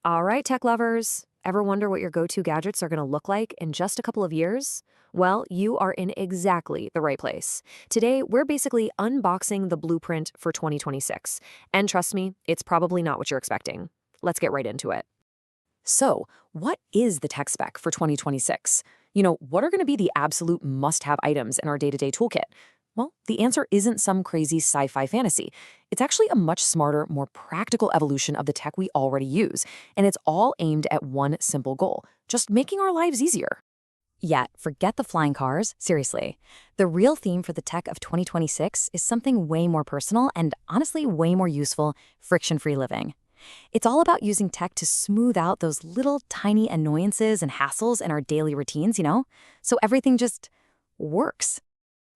All right, tech lovers. Ever wonder what your go-to gadgets are going to look like in just a couple of years? Well, you are in exactly the right place. Today, we're basically unboxing the blueprint for 2026. And trust me, it's probably not what you're expecting. Let's get right into it. So, what is the tech spec for 2026? What are going to be the absolute must-have items in our day-to-day toolkit? Well, the answer isn't some crazy sci-fi fantasy. It's actually a much smarter, more practical evolution of the tech we already use, and it's all aimed at one simple goal, just making our lives easier. Yet, forget the flying cars, seriously. The real theme for the tech of 2026 is something way more personal and honestly way more useful: friction-free living. It's all about using tech to smooth out those little tiny annoyances and hassles in our daily routines, so everything just works.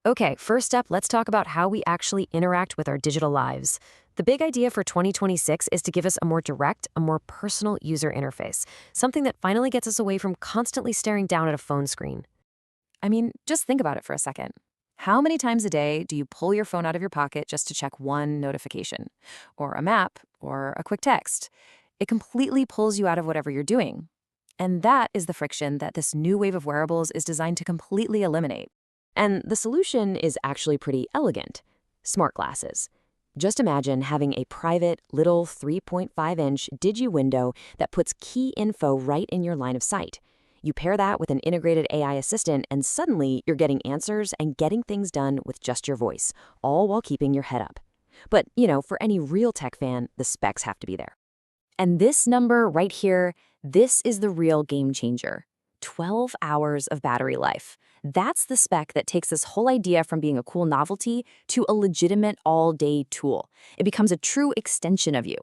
Okay, first up, let's talk about how we actually interact with our digital lives. The big idea for 2026 is to give us a more direct, a more personal user interface, something that finally gets us away from constantly staring down at a phone screen. I mean, just think about it for a second. How many times a day do you pull your phone out of your pocket just to check one notification, or a map, or a quick text? It completely pulls you out of whatever you're doing. And that is the friction that this new wave of wearables is designed to completely eliminate. And the solution is actually pretty elegant: smart glasses. Just imagine having a private, little 3.5-inch digi window that puts key info right in your line of sight. You pair that with an integrated AI assistant, and suddenly you're getting answers and getting things done with just your voice, all while keeping your head up. But for any real tech fan, the specs have to be there. And this number right here, this is the real game changer: 12 hours of battery life. That's the spec that takes this whole idea from being a cool novelty to a legitimate all-day tool. It becomes a true extension of you.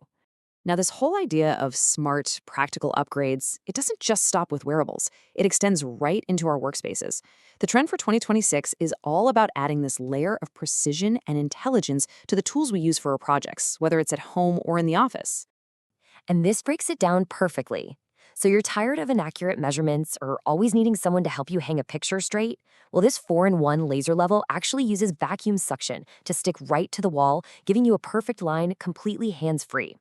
Now, this whole idea of smart, practical upgrades, it doesn't just stop with wearables. It extends right into our workspaces. The trend for 2026 is all about adding this layer of precision and intelligence to the tools we use for our projects, whether it's at home or in the office. And this breaks it down perfectly. So you're tired of inaccurate measurements or always needing someone to help you hang a picture straight? Well, this 4-in-1 laser level actually uses vacuum suction to stick right to the wall, giving you a perfect line completely hands-free.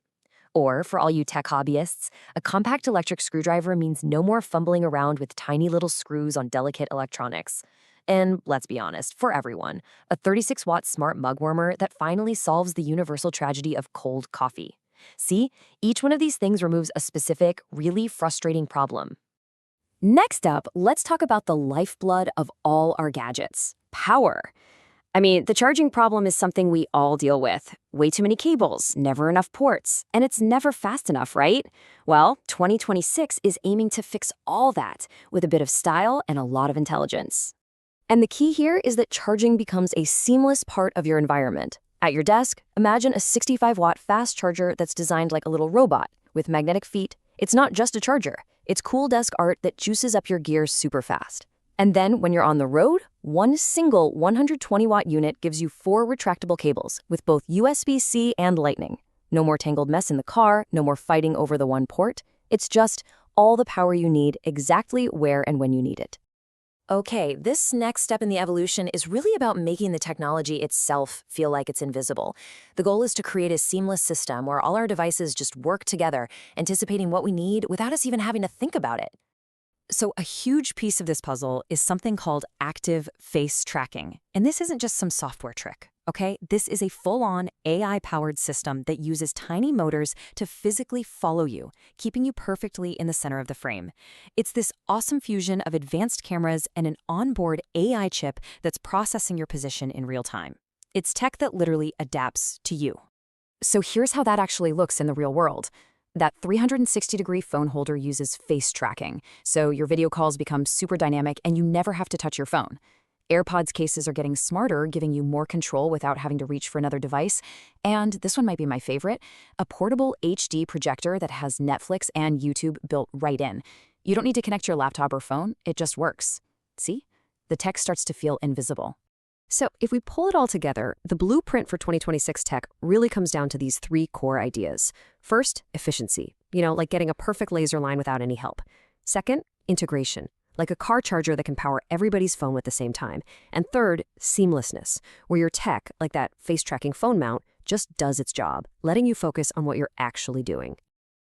Or, for all you tech hobbyists, a compact electric screwdriver means no more fumbling around with tiny little screws on delicate electronics. And let's be honest, for everyone, a 36-watt smart mug warmer that finally solves the universal tragedy of cold coffee. See, each one of these things removes a specific, really frustrating problem. Next up, let's talk about the lifeblood of all our gadgets: power. I mean, the charging problem is something we all deal with. Way too many cables, never enough ports, and it's never fast enough, right? Well, 2026 is aiming to fix all that with a bit of style and a lot of intelligence. And the key here is that charging becomes a seamless part of your environment. At your desk, imagine a 65-watt fast charger that's designed like a little robot with magnetic feet. It's not just a charger. It's cool desk art that juices up your gear super fast. And then when you're on the road, one single 120-watt unit gives you 4 retractable cables with both USB-C and Lightning. No more tangled mess in the car, no more fighting over the one port. It's just all the power you need exactly where and when you need it. Okay, this next step in the evolution is really about making the technology itself feel like it's invisible. The goal is to create a seamless system where all our devices just work together, anticipating what we need without us even having to think about it. So a huge piece of this puzzle is something called active face tracking. And this isn't just some software trick, okay? This is a full-on AI-powered system that uses tiny motors to physically follow you, keeping you perfectly in the center of the frame. It's this awesome fusion of advanced cameras and an onboard AI chip that's processing your position in real time. It's tech that literally adapts to you. So here's how that actually looks in the real world. That 360-degree phone holder uses face tracking, so your video calls become super dynamic and you never have to touch your phone. AirPods cases are getting smarter, giving you more control without having to reach for another device. And this one might be my favorite: a portable HD projector that has Netflix and YouTube built right in. You don't need to connect your laptop or phone, it just works. See? The tech starts to feel invisible. So if we pull it all together, the blueprint for 2026 tech really comes down to these 3 core ideas. First, efficiency, like getting a perfect laser line without any help. Second, integration, like a car charger that can power everybody's phone at the same time. And third, seamlessness, where your tech, like that face-tracking phone mount, just does its job, letting you focus on what you're actually doing.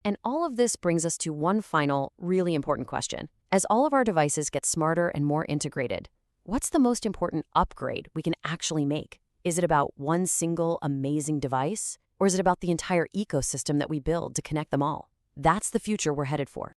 And all of this brings us to one final, really important question. As all of our devices get smarter and more integrated, what's the most important upgrade we can actually make? Is it about one single amazing device? Or is it about the entire ecosystem that we build to connect them all? That's the future we're headed for.